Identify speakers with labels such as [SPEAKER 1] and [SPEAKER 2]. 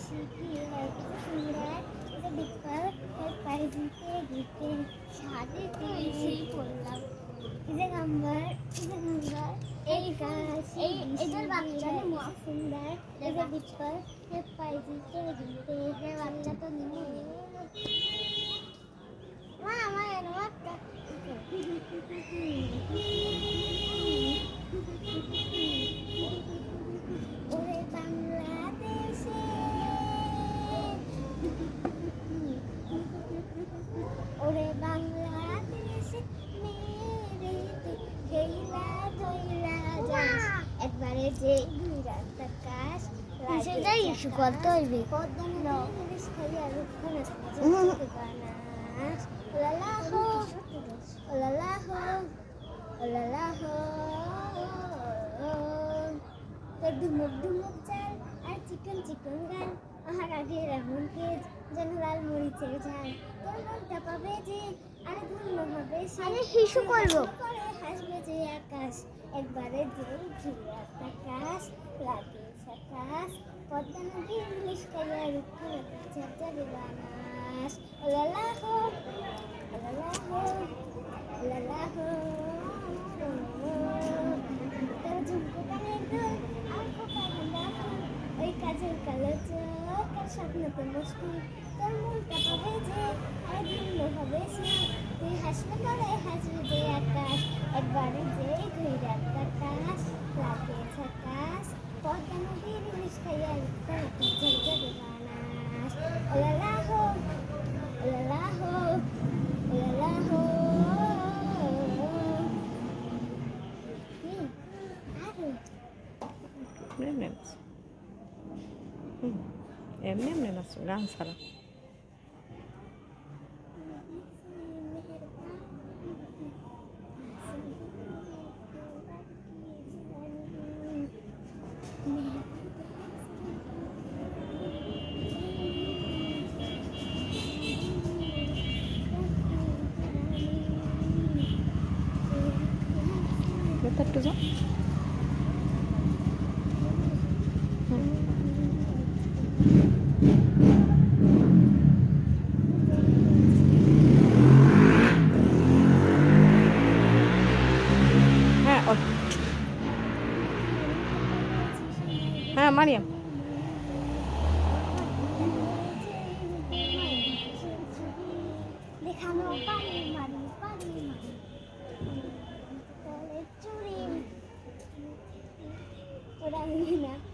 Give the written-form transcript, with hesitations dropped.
[SPEAKER 1] ऋषि की है सुंदर बिकल पैजीते गीते शादी तेरी बोललाম এই এদের বাচ্চা না সুন্দর এদের বিকল पैजीते गीते এদের বাচ্চা তো নিমু মা আমার একটা ওরে বাংলাদেশে ওরে বাংলাদেশে মেরে গেইলা ধইলা যাস একবারে যে রাত আকাশ সেটাই ইস্যু করতে হইবে কদনা ইংলিশ খাইয়া রুখানা বানাস লালাহো লালাহো লালাহো ডুমুক ডুমুক চাল আর চিকন চিকন গান আহার আগে এমন কেজ যেন লাল মরিচের ঝাল তোর মনটা পাবে যে আর ধন্য হবে আরে শিশু করবো করে হাসবে যে আকাশ একবারে যে ঘিরাত আকাশ লাগে আকাশ পদ্মা নদী ইংলিশ খাইয়া রুখে ঝরঝরে বানাস লালাহো লালাহো লালাহো তোর ঝুমকো কানের দুল আর খোকা গাঁদা ফুল ওই কাজের কালো চোখ আর স্বপ্নতে মুশকিল তোর মনটা পাবে যে আর ধন্য হবে সে তুই হাসলে করে হাসবে যে আকাশ একবারে যে ঘুইরাত আকাশ লাগে ঝাকাশ পদ্মা নদীর ইলিশ খাইয়া ঝরঝরে বানাস লালাহো লালাহো লালাহো
[SPEAKER 2] এমনি এমনি নাচো গান ছাড়া একটু যাও হ্যাঁ মারিয়াম
[SPEAKER 1] দেখানো পারি মারি পারি মারি চুরি ওরা না